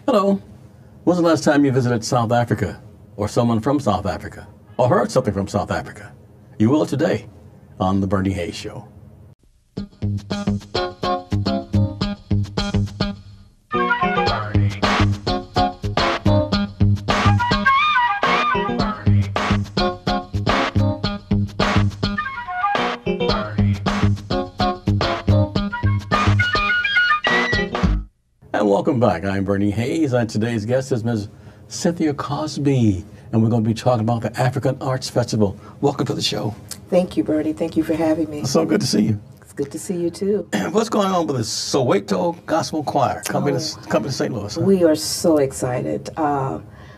Hello. When's the last time you visited South Africa, or someone from South Africa, or heard something from South Africa? You will today on The Bernie Hayes Show. And welcome back. I'm Bernie Hayes, and today's guest is Ms. Cynthia Cosby, and we're going to be talking about the African Arts Festival. Welcome to the show. Thank you, Bernie. Thank you for having me. It's so good to see you. It's good to see you, too. What's going on with the Soweto Gospel Choir coming to St. Louis? Huh? We are so excited.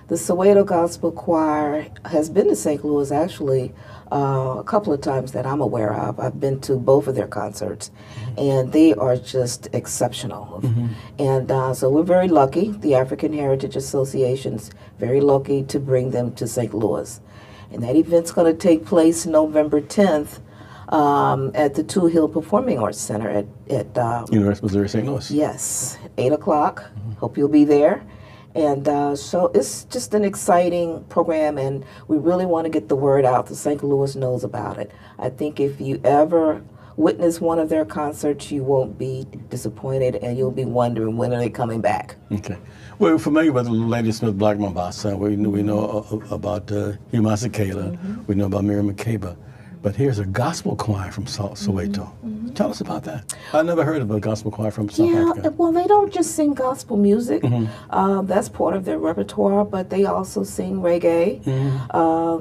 The Soweto Gospel Choir has been to St. Louis, actually, a couple of times that I'm aware of. I've been to both of their concerts, and they are just exceptional. And so we're very lucky. The African Heritage Association's very lucky to bring them to St. Louis. And that event's going to take place November 10th at the Touhill Performing Arts Center at University of Missouri, St. Louis. Yes, 8 o'clock. Hope you'll be there. And so it's just an exciting program, and we really want to get the word out that St. Louis knows about it. I think if you ever witness one of their concerts, you won't be disappointed, and you'll be wondering when are they coming back. Okay. We're familiar with Lady Smith Black Mambasa. We know about Hugh Masekela. We know about Miriam Makeba. But here's a gospel choir from Soweto. Tell us about that. I never heard of a gospel choir from South Africa. Yeah, well, they don't just sing gospel music. That's part of their repertoire, but they also sing reggae.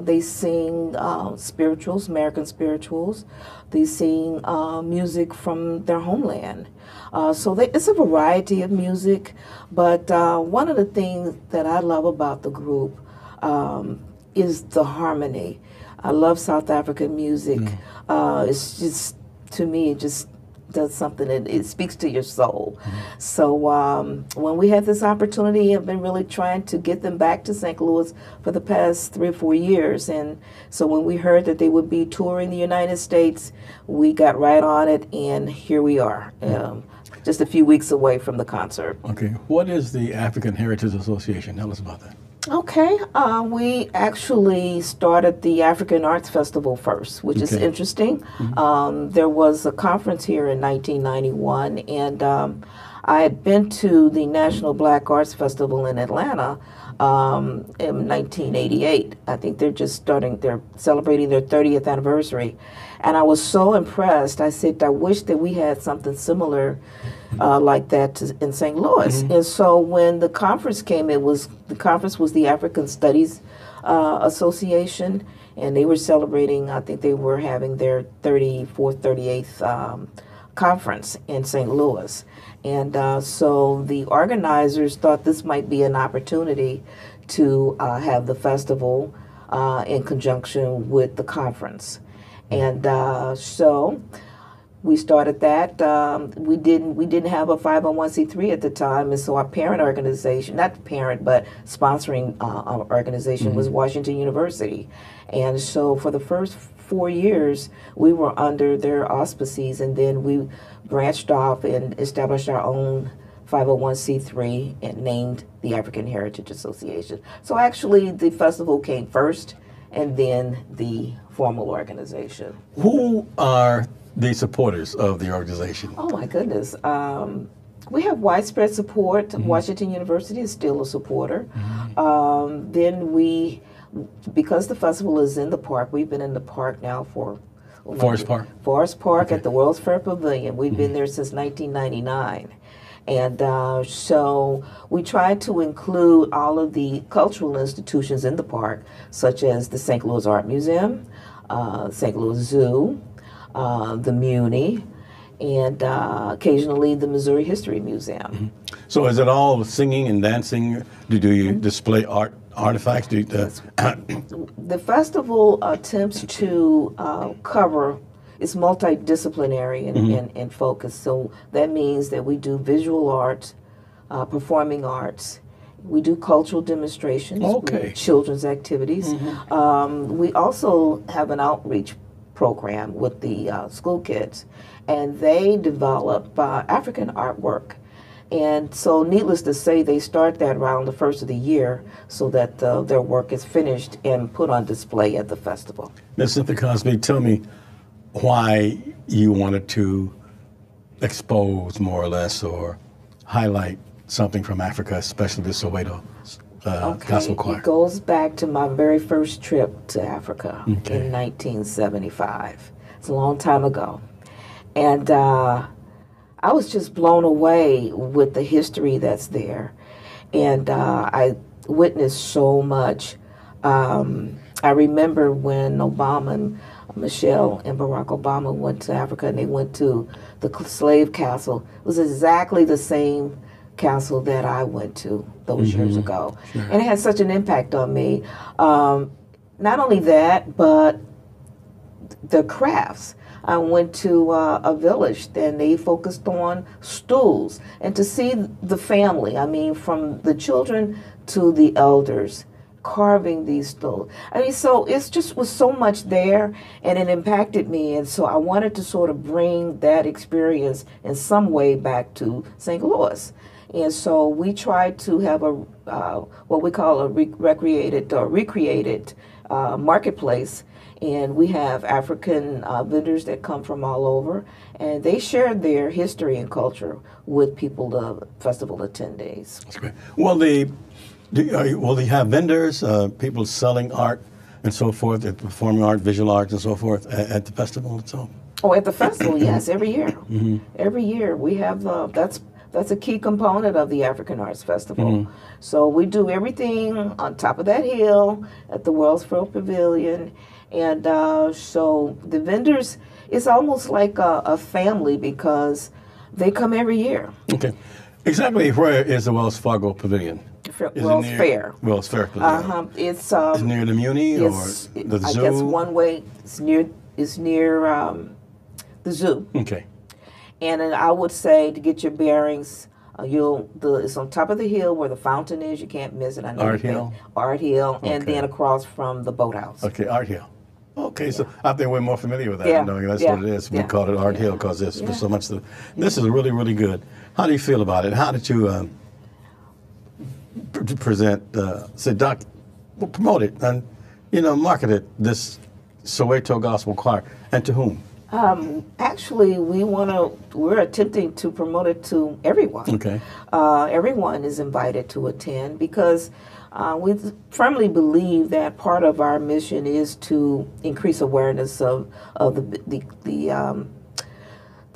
They sing spirituals, American spirituals. They sing music from their homeland. So it's a variety of music, but one of the things that I love about the group is the harmony. I love South African music. It's just, to me, it just does something, it speaks to your soul. So when we had this opportunity, I've been really trying to get them back to St. Louis for the past 3 or 4 years. And so when we heard that they would be touring the United States, we got right on it, and here we are, just a few weeks away from the concert. Okay. What is the African Heritage Association? Tell us about that. Okay, we actually started the African Arts Festival first, which is interesting. There was a conference here in 1991, and I had been to the National Black Arts Festival in Atlanta in 1988. I think they're celebrating their 30th anniversary. And I was so impressed. I said, I wish that we had something similar like that in St. Louis. And so when the conference came, the conference was the African Studies Association, and they were celebrating, I think they were having their 34th, 38th conference in St. Louis. And so the organizers thought this might be an opportunity to have the festival in conjunction with the conference. And so we started that. We didn't have a 501c3 at the time, and so our parent organization, not parent, but sponsoring organization was Washington University. And so for the first 4 years, we were under their auspices, and then we branched off and established our own 501c3 and named the African Heritage Association. So actually the festival came first, and then the formal organization. Who are the supporters of the organization? Oh my goodness. We have widespread support. Washington University is still a supporter. Then because the festival is in the park, we've been in the park now for... Forest Park? Forest Park at the World's Fair Pavilion. We've been there since 1999. And so we try to include all of the cultural institutions in the park, such as the St. Louis Art Museum, St. Louis Zoo, the Muni, and occasionally the Missouri History Museum. So is it all singing and dancing? Do you display artifacts? The festival attempts to cover, it's multidisciplinary in focus. So that means that we do visual arts, performing arts, we do cultural demonstrations, children's activities. We also have an outreach program with the school kids, and they develop African artwork. And so needless to say, they start that around the first of the year so that their work is finished and put on display at the festival. Ms. Cynthia Cosby, tell me why you wanted to expose more or less or highlight something from Africa, especially the Soweto Gospel Choir. It goes back to my very first trip to Africa in 1975. It's a long time ago. And I was just blown away with the history that's there. And I witnessed so much. I remember when Obama and Michelle and Barack Obama went to Africa and they went to the slave castle. It was exactly the same castle that I went to those years ago. Sure. And it had such an impact on me. Not only that, but the crafts. I went to a village and they focused on stools, and to see the family, I mean, from the children to the elders, carving these stools. I mean, so it's just was so much there, and it impacted me, and so I wanted to sort of bring that experience in some way back to St. Louis. And so we tried to have a what we call a recreated marketplace. And we have African vendors that come from all over, and they share their history and culture with people, the festival attendees. That's great. Will they have vendors, people selling art and so forth, performing art, visual arts and so forth at the festival itself? Oh, at the festival, yes, every year. Every year we have, that's a key component of the African Arts Festival. So we do everything on top of that hill at the Wellsville Pavilion. And so the vendors, it's almost like a family because they come every year. Okay. Exactly where is the Wells Fargo Pavilion? Wells Fair. Wells Fair Pavilion. It's near the Muni or the zoo? I guess one way. It's near the zoo. Okay. And then I would say to get your bearings, it's on top of the hill where the fountain is. You can't miss it. I know Art Hill. Art Hill, and then across from the boathouse. Okay, Art Hill. Okay, so I think we're more familiar with that, knowing that's what it is. We call it Art Hill because there's so much. This is really, really good. How do you feel about it? How did you present, say, Doc, promote it and, market it, this Soweto Gospel Choir, and to whom? Actually, we're attempting to promote it to everyone. Okay. Everyone is invited to attend because we firmly believe that part of our mission is to increase awareness of the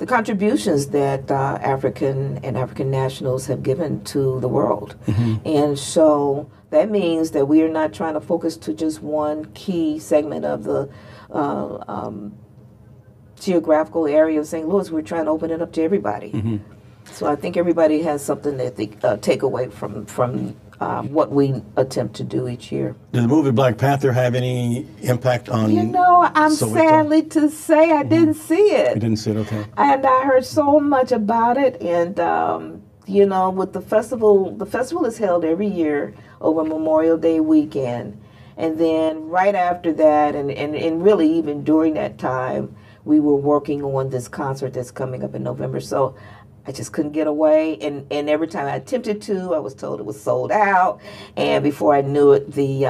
contributions that African and African nationals have given to the world. And so that means that we are not trying to focus to just one key segment of the geographical area of St. Louis. We're trying to open it up to everybody. So I think everybody has something that they take away from what we attempt to do each year. Did the movie Black Panther have any impact on I'm Soweto? Sadly to say I didn't see it. You didn't see it, okay. And I heard so much about it, and with the festival is held every year over Memorial Day weekend. And then right after that, and really even during that time, we were working on this concert that's coming up in November. So I just couldn't get away, and every time I attempted to, I was told it was sold out, and before I knew it, the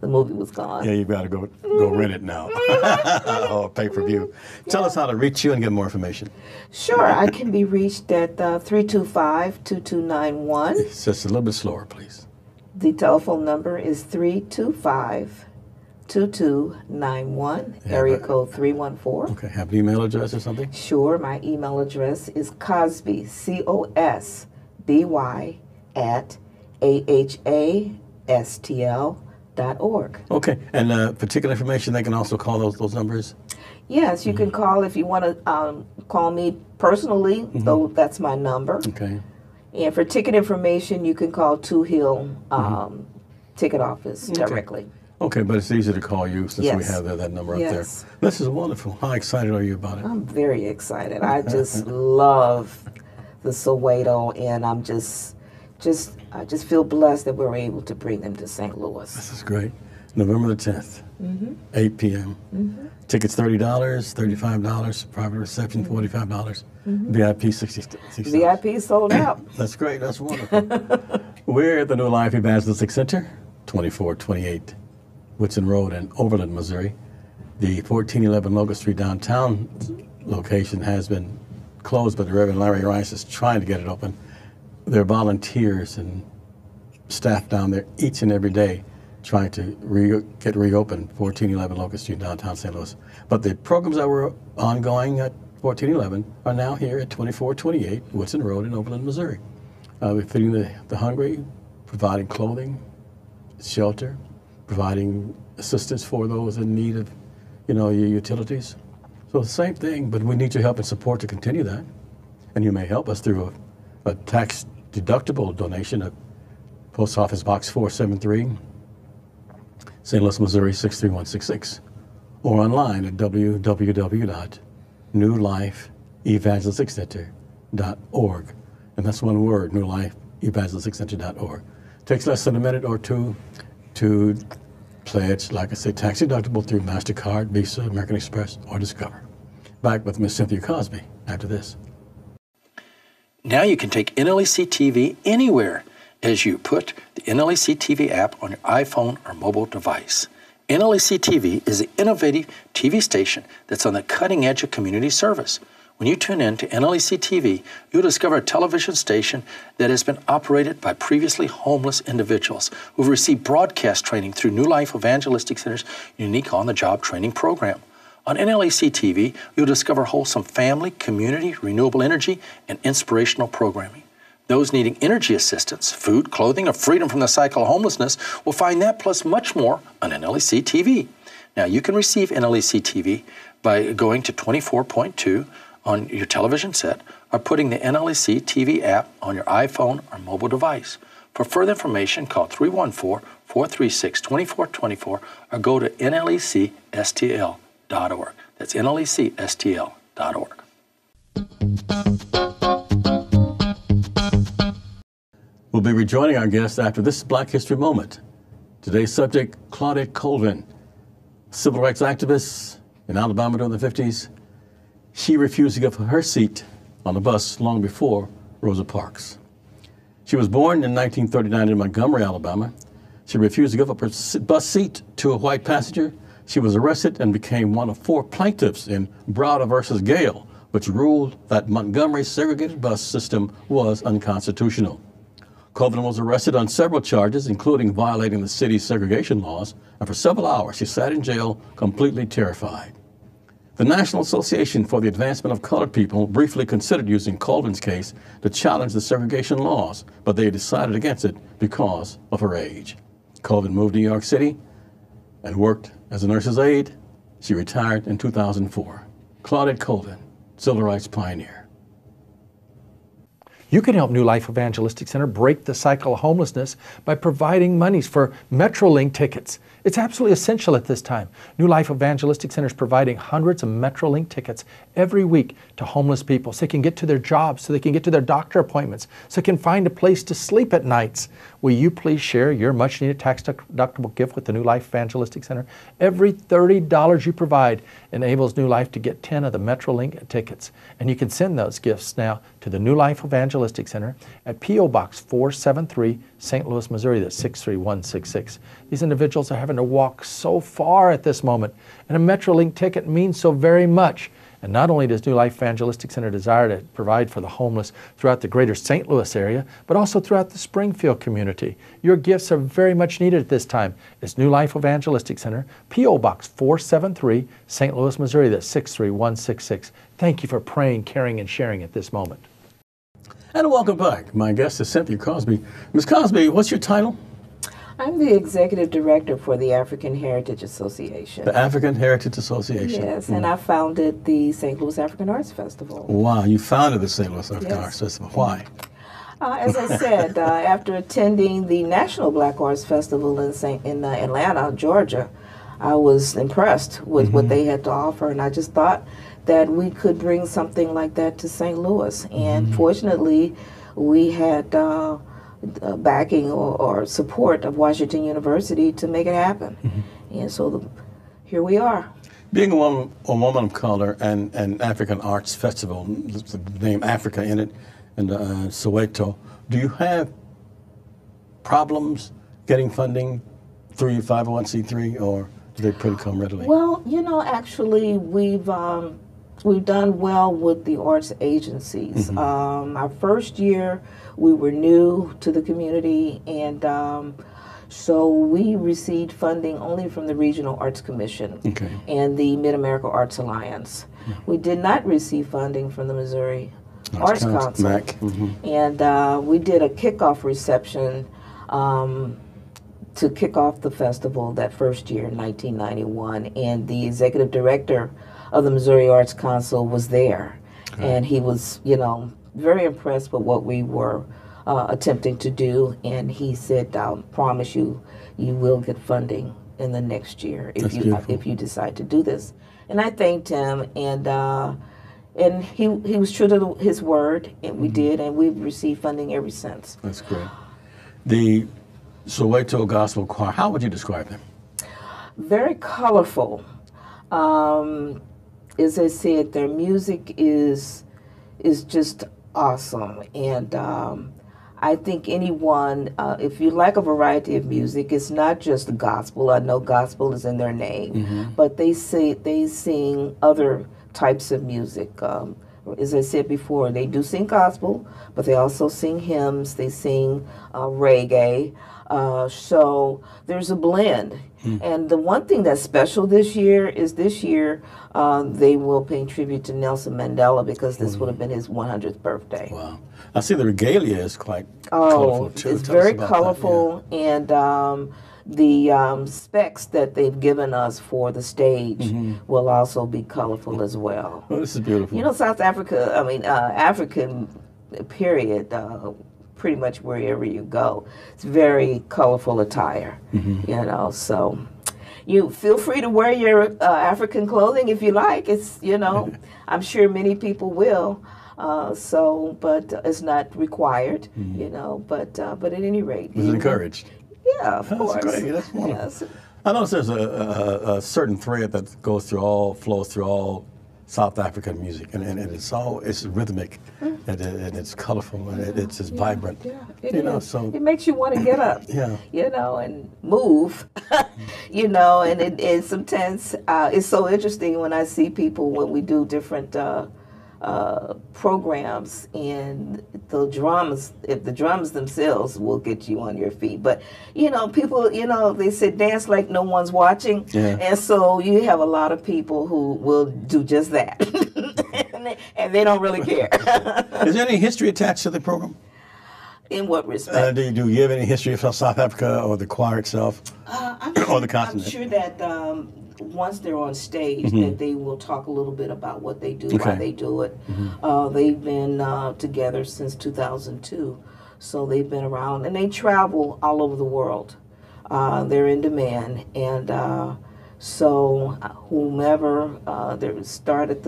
movie was gone. Yeah, you've got to go rent it now, or pay-per-view. Tell us how to reach you and get more information. Sure, I can be reached at 325-2291. It's just a little bit slower, please. The telephone number is 325-2291, area code 314. Okay, have an email address or something? Sure, my email address is Cosby, COSBY, at ahastl.org. Okay, and particular information, they can also call those numbers? Yes, you can call if you want to call me personally, though that's my number. Okay. And for ticket information, you can call Touhill ticket office directly. Okay, but it's easy to call you since we have that number up there. This is wonderful. How excited are you about it? I'm very excited. I just love the Soweto, and I'm I just feel blessed that we're able to bring them to St. Louis. This is great. November the 10th, 8 p.m. Tickets $30, $35, private reception $45, VIP $60. VIP sold out. That's great. That's wonderful. We're at the New Life Evangelistic Center, 2428 Whitson Road in Overland, Missouri. The 1411 Locust Street downtown location has been closed, but the Reverend Larry Rice is trying to get it open. There are volunteers and staff down there each and every day trying to get reopened 1411 Locust Street, downtown St. Louis. But the programs that were ongoing at 1411 are now here at 2428 Woodson Road in Overland, Missouri. We're feeding the hungry, providing clothing, shelter, providing assistance for those in need of, your utilities. So the same thing, but we need your help and support to continue that. And you may help us through a tax-deductible donation at Post Office Box 473, St. Louis, Missouri 63166, or online at www.newlifeevangelisticcenter.org. And that's one word, newlifeevangelisticcenter.org. Takes less than a minute or two to pledge, like I said, tax deductible through MasterCard, Visa, American Express, or Discover. Back with Miss Cynthia Cosby after this. Now you can take NLEC TV anywhere as you put the NLEC TV app on your iPhone or mobile device. NLEC TV is an innovative TV station that's on the cutting edge of community service. When you tune in to NLEC TV, you'll discover a television station that has been operated by previously homeless individuals who have received broadcast training through New Life Evangelistic Center's unique on-the-job training program. On NLEC TV, you'll discover wholesome family, community, renewable energy, and inspirational programming. Those needing energy assistance, food, clothing, or freedom from the cycle of homelessness will find that plus much more on NLEC TV. Now, you can receive NLEC TV by going to 24.2 on your television set or putting the NLEC TV app on your iPhone or mobile device. For further information, call 314-436-2424 or go to nlecstl.org. That's nlecstl.org. We'll be rejoining our guest after this Black History Moment. Today's subject, Claudette Colvin, civil rights activist in Alabama during the 50s. She refused to give her seat on the bus long before Rosa Parks. She was born in 1939 in Montgomery, Alabama. She refused to give up her bus seat to a white passenger. She was arrested and became one of 4 plaintiffs in Browder versus Gale, which ruled that Montgomery's segregated bus system was unconstitutional. Colvin was arrested on several charges, including violating the city's segregation laws, and for several hours she sat in jail completely terrified. The National Association for the Advancement of Colored People briefly considered using Colvin's case to challenge the segregation laws, but they decided against it because of her age. Colvin moved to New York City and worked as a nurse's aide. She retired in 2004. Claudette Colvin, civil rights pioneer. You can help New Life Evangelistic Center break the cycle of homelessness by providing monies for Metrolink tickets. It's absolutely essential at this time. New Life Evangelistic Center is providing hundreds of Metrolink tickets every week to homeless people so they can get to their jobs, so they can get to their doctor appointments, so they can find a place to sleep at nights. Will you please share your much-needed tax-deductible gift with the New Life Evangelistic Center? Every $30 you provide enables New Life to get 10 of the Metrolink tickets. And you can send those gifts now to the New Life Evangelistic Center at P.O. Box 473, St. Louis, Missouri. That's 63166. These individuals are having to walk so far at this moment, and a Metrolink ticket means so very much. And not only does New Life Evangelistic Center desire to provide for the homeless throughout the greater St. Louis area, but also throughout the Springfield community. Your gifts are very much needed at this time. It's New Life Evangelistic Center, P.O. Box 473, St. Louis, Missouri. That's 63166. Thank you for praying, caring, and sharing at this moment. And welcome back. My guest is Cynthia Cosby. Ms. Cosby, what's your title? I'm the executive director for the African Heritage Association. The African Heritage Association. Yes, and I founded the St. Louis African Arts Festival. Wow, you founded the St. Louis African Arts Festival. Why? As I said, after attending the National Black Arts Festival in Atlanta, Georgia, I was impressed with what they had to offer, and I just thought that we could bring something like that to St. Louis. And fortunately, we had backing or support of Washington University to make it happen. And so here we are. Being a woman of color and African Arts Festival, the name Africa in it, and Soweto, do you have problems getting funding through your 501c3, or do they pretty come readily? Well, you know, actually, we've done well with the arts agencies. Our first year, we were new to the community, and so we received funding only from the Regional Arts Commission and the Mid-America Arts Alliance. We did not receive funding from the Missouri Arts Council. And we did a kickoff reception to kick off the festival that first year in 1991, and the executive director of the Missouri Arts Council was there, and he was, you know, very impressed with what we were attempting to do, and he said, "I'll promise you, you will get funding in the next year if you decide to do this." And I thanked him, and he was true to his word, and we did, and we've received funding ever since. That's great. The Soweto Gospel Choir, how would you describe them? Very colorful. As I said, their music is just awesome, and I think anyone, if you like a variety of music, it's not just the gospel. I know gospel is in their name, but they sing other types of music. As I said before, they do sing gospel, but they also sing hymns. They sing reggae. So there's a blend. And the one thing that's special this year is they will pay tribute to Nelson Mandela, because this would have been his 100th birthday. Wow. I see the regalia is quite colorful too. It's very colorful, and the specs that they've given us for the stage will also be colorful as well. Oh, this is beautiful. You know, South Africa, I mean, African period, pretty much wherever you go, it's very colorful attire, you know, so you feel free to wear your African clothing if you like. It's, you know, I'm sure many people will. But it's not required, you know, but at any rate. It's encouraged. Yeah, of course. That's great. That's wonderful. Yes. I notice there's a certain thread that flows through all South African music, and it's rhythmic, and it's colorful, and it's just vibrant. Yeah, you know, so it makes you want to get up. You know, and move. You know, and sometimes it's so interesting when I see people when we do different programs, and the drums themselves will get you on your feet. But, you know, people, you know, they say dance like no one's watching. And so you have a lot of people who will do just that. and they don't really care. Is there any history attached to the program? In what respect? Do you have any history of South Africa or the choir itself, or the continent? I'm sure that once they're on stage, that they will talk a little bit about what they do, why they do it. They've been together since 2002, so they've been around, and they travel all over the world. They're in demand, and so whomever started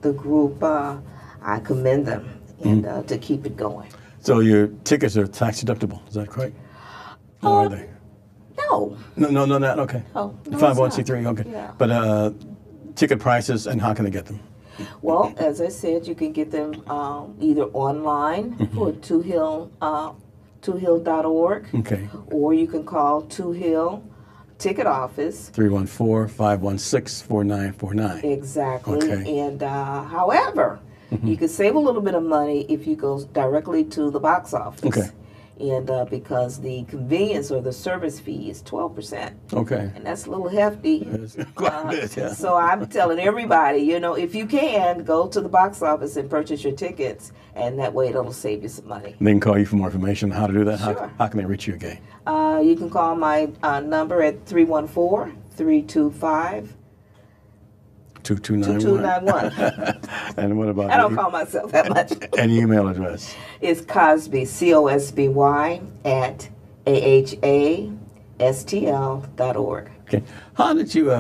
the group, I commend them and to keep it going. So your tickets are tax deductible, is that correct? Or are they? No. No, not okay. Oh, no, 501c3, okay. Yeah. But ticket prices, and how can they get them? Well, as I said, you can get them either online for Touhill, Touhill.org, or you can call Touhill Ticket Office. 314-516-4949. Exactly. Okay. And however, you can save a little bit of money if you go directly to the box office. Okay. And because the convenience or the service fee is 12%. Okay. And that's a little hefty. It's quite a bit, yeah. So I'm telling everybody, you know, if you can, go to the box office and purchase your tickets, and that way it'll save you some money. They can call you for more information on how to do that. Sure. How can they reach you again? You can call my number at 314-325 2291. And what about I don't call myself that much. An email address? It's Cosby, COSBY, at AHASTL.org. Okay. How did you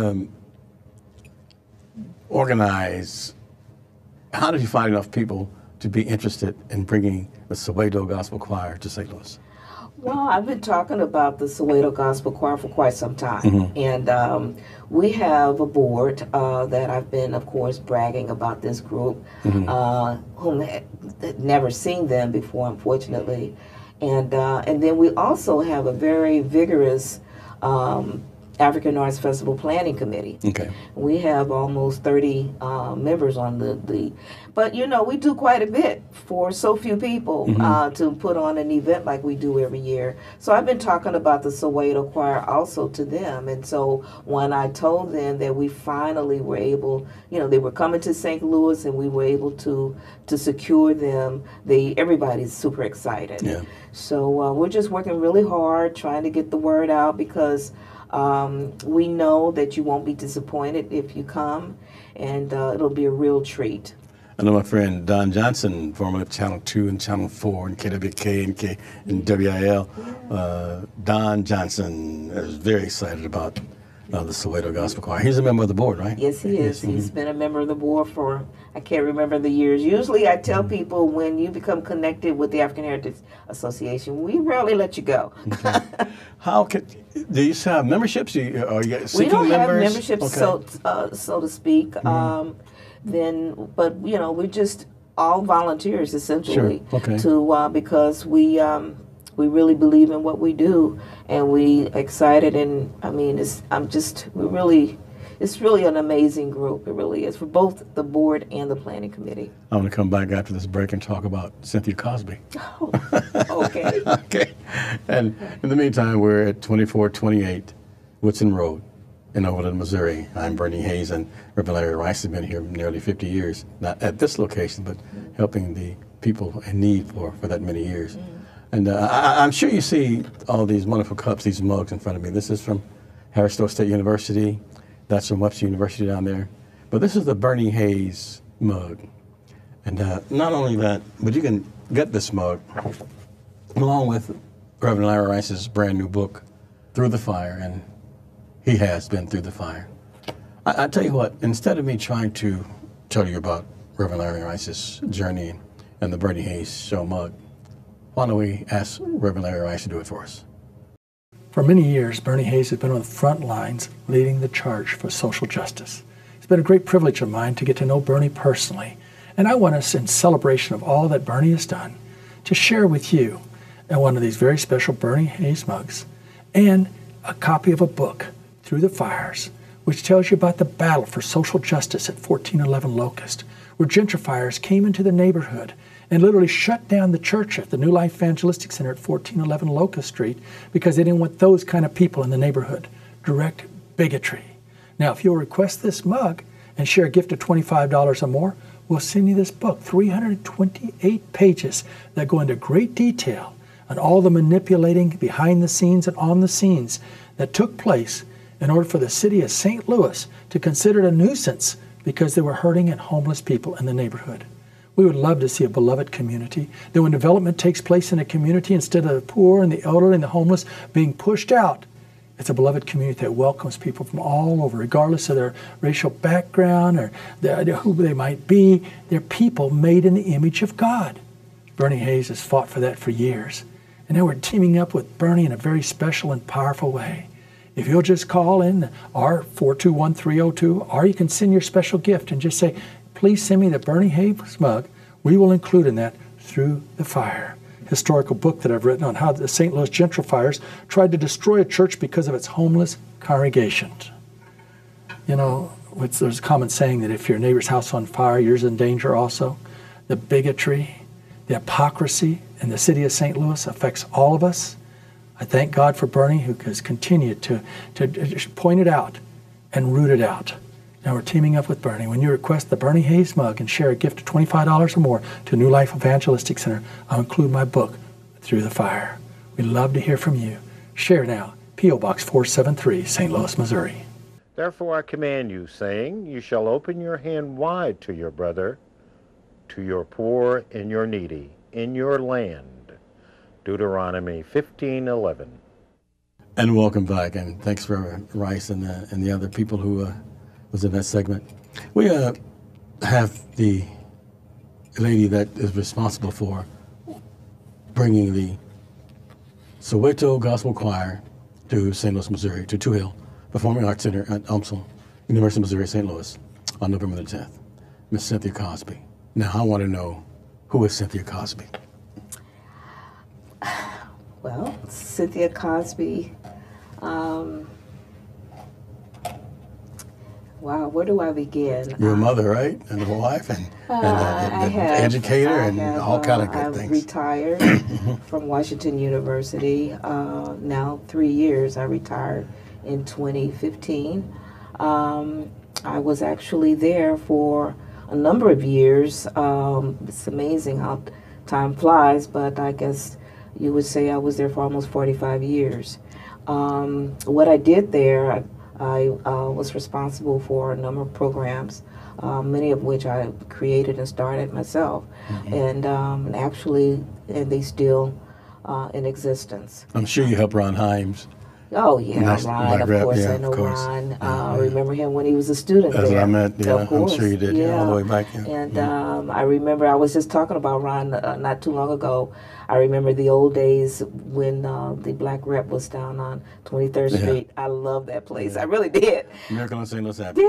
organize? How did you find enough people to be interested in bringing the Soweto Gospel Choir to St. Louis? Well, I've been talking about the Soweto Gospel Choir for quite some time, and we have a board that I've been, of course, bragging about this group, whom had never seen them before, unfortunately, and then we also have a very vigorous African Arts Festival Planning Committee. Okay. We have almost 30 members on but you know, we do quite a bit for so few people to put on an event like we do every year. So I've been talking about the Soweto Choir also to them, and so when I told them that we finally were able, you know, they were coming to St. Louis and we were able to secure them, everybody's super excited. Yeah. So we're just working really hard trying to get the word out, because we know that you won't be disappointed if you come, and it'll be a real treat. I know my friend Don Johnson, formerly of Channel 2 and Channel 4 and KWK and WIL. Don Johnson is very excited about the Soweto Gospel Choir. He's a member of the board, right? Yes, he is. He's been a member of the board for, I can't remember the years. Usually I tell people when you become connected with the African Heritage Association, we rarely let you go. Okay. Do you have memberships? Are you seeking we don't have members? memberships, Okay. so to speak. But you know, we're just all volunteers essentially. Sure. Okay. To because we really believe in what we do, and we excited, and I mean, it's really an amazing group. It really is, for both the board and the planning committee. I want to come back after this break and talk about Cynthia Cosby. Oh, okay. Okay. And in the meantime, we're at 2428 Woodson Road in Overland, Missouri. I'm Bernie Hayes, and Reverend Larry Rice has been here nearly 50 years, not at this location, but helping the people in need for that many years. And I'm sure you see all these wonderful cups, these mugs in front of me. This is from Harris-Stowe State University. That's from Webster University down there. But this is the Bernie Hayes mug. And not only that, but you can get this mug along with Reverend Larry Rice's brand new book, Through the Fire, and he has been through the fire. I tell you what, instead of me trying to tell you about Reverend Larry Rice's journey and the Bernie Hayes Show mug, why don't we ask Reverend Larry Rice to do it for us? For many years, Bernie Hayes has been on the front lines leading the charge for social justice. It's been a great privilege of mine to get to know Bernie personally, and I want us, in celebration of all that Bernie has done, to share with you one of these very special Bernie Hayes mugs and a copy of a book, Through the Fires, which tells you about the battle for social justice at 1411 Locust, where gentrifiers came into the neighborhood and literally shut down the church at the New Life Evangelistic Center at 1411 Locust Street because they didn't want those kind of people in the neighborhood. Direct bigotry. Now, if you'll request this mug and share a gift of $25 or more, we'll send you this book, 328 pages that go into great detail on all the manipulating behind the scenes and on the scenes that took place in order for the city of St. Louis to consider it a nuisance because there were hurting and homeless people in the neighborhood. We would love to see a beloved community that when development takes place in a community, instead of the poor and the elderly and the homeless being pushed out, it's a beloved community that welcomes people from all over, regardless of their racial background or who they might be. They're people made in the image of God. Bernie Hayes has fought for that for years. And now we're teaming up with Bernie in a very special and powerful way. If you'll just call in our 421-302, or you can send your special gift and just say, please send me the Bernie Hayes mug. We will include in that Through the Fire, historical book that I've written on how the St. Louis gentrifiers tried to destroy a church because of its homeless congregations. You know, there's a common saying that if your neighbor's house on fire, yours in danger also. The bigotry, the hypocrisy in the city of St. Louis affects all of us. I thank God for Bernie, who has continued to point it out and root it out. Now we're teaming up with Bernie. When you request the Bernie Hayes mug and share a gift of $25 or more to New Life Evangelistic Center, I'll include my book, Through the Fire. We'd love to hear from you. Share now. P.O. Box 473, St. Louis, Missouri. Therefore I command you, saying, you shall open your hand wide to your brother, to your poor and your needy, in your land. Deuteronomy 15:11. And welcome back, and thanks for Rice and the other people who was in that segment. We have the lady that is responsible for bringing the Soweto Gospel Choir to St. Louis, Missouri, to Touhill Performing Arts Center at UMSL, University of Missouri, St. Louis, on November the 10th. Miss Cynthia Cosby. Now, I want to know, who is Cynthia Cosby? Well, Cynthia Cosby, wow, where do I begin? You're a mother, right? And a wife, and an educator, and all kind of good things. I retired from Washington University. Now 3 years. I retired in 2015. I was actually there for a number of years. It's amazing how time flies, but I guess you would say I was there for almost 45 years. What I did there, I was responsible for a number of programs, many of which I created and started myself, and they still in existence. I'm sure you helped Ron Himes. Oh yeah, Ron, of course, yeah, I know Ron. I yeah. remember him when he was a student That's there. what I meant, yeah, of course. I'm sure you did, yeah, all the way back. Yeah. And I remember, I was just talking about Ron not too long ago. I remember the old days when the Black Rep was down on 23rd Street. I love that place. I really did. Miracle on St. Louis Avenue.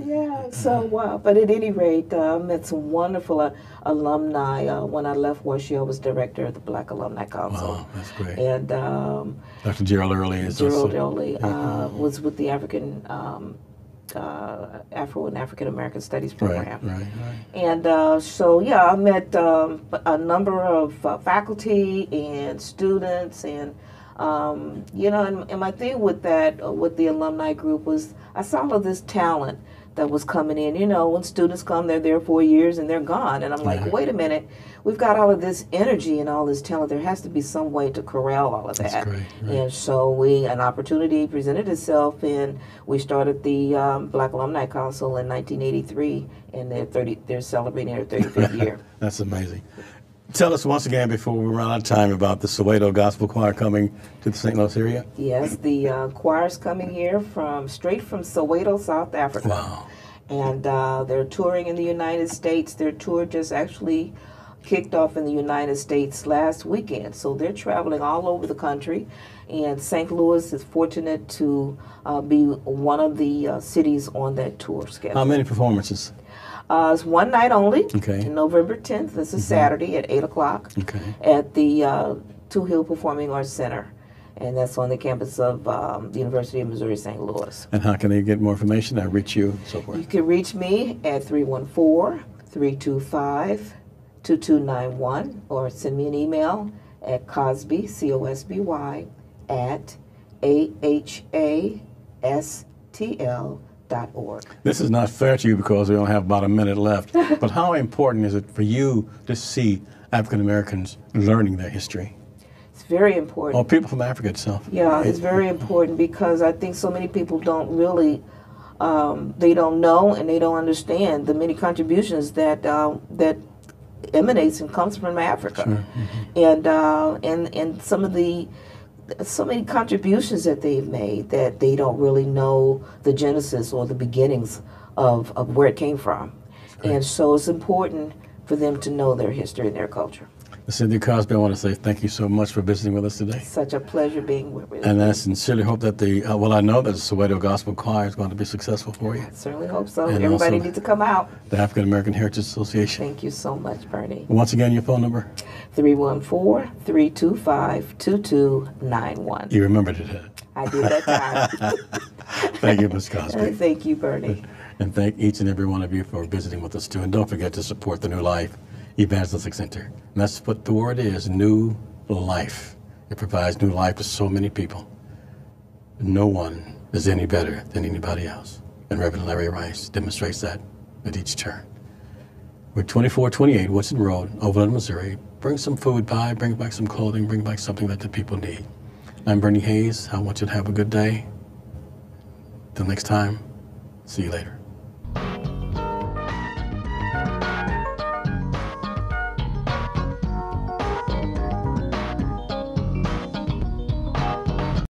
Yeah. So, but at any rate, met some wonderful alumni. When I left WashU, I was director of the Black Alumni Council. Wow, that's great. And Dr. Gerald Early is Gerald Early was with the Afro and African American Studies program. Right. And I met a number of faculty and students, and and my thing with that, with the alumni group, was I saw all of this talent that was coming in. When students come, they're there 4 years and they're gone, and I'm like, wait a minute, we've got all of this energy and all this talent. There has to be some way to corral all of that. That's great. Right. And so an opportunity presented itself, and we started the Black Alumni Council in 1983, and they're celebrating their 35th year. That's amazing. Tell us once again, before we run out of time, about the Soweto Gospel Choir coming to the St. Louis area. Yes, the choir's coming here straight from Soweto, South Africa. Wow. And they're touring in the United States. Their tour just actually kicked off in the United States last weekend. So they're traveling all over the country. And St. Louis is fortunate to be one of the cities on that tour schedule. How many performances? It's one night only, Okay. November 10th. This is Saturday at 8 o'clock at the Touhill Performing Arts Center. And that's on the campus of the University of Missouri, St. Louis. And how can they get more information? I reach you and so forth. You can reach me at 314-325-2291, or send me an email at Cosby, C-O-S-B-Y, at AHASTL.org. This is not fair to you because we only have about a minute left, but how important is it for you to see African Americans learning their history? It's very important. Or people from Africa itself. Yeah, it's very important, because I think so many people don't really, they don't know and they don't understand the many contributions that emanates and comes from Africa. Sure. And so many contributions that they've made that they don't really know the genesis or the beginnings of where it came from. And so it's important for them to know their history and their culture. Cynthia Cosby, I want to say thank you so much for visiting with us today. Such a pleasure being with you. And I sincerely hope that I know that the Soweto Gospel Choir is going to be successful for you. I certainly hope so. And Everybody needs to come out. The African American Heritage Association. Thank you so much, Bernie. Once again, your phone number? 314-325-2291. You remembered it. I did that time. Thank you, Ms. Cosby. Thank you, Bernie. And thank each and every one of you for visiting with us too. And don't forget to support the New Life Evangelistic Center. And that's what the word is, New Life. It provides new life to so many people. No one is any better than anybody else. And Reverend Larry Rice demonstrates that at each turn. We're 2428 Woodson Road, Overland, Missouri. Bring some food by, bring back some clothing, bring back something that the people need. I'm Bernie Hayes. I want you to have a good day. Till next time, see you later.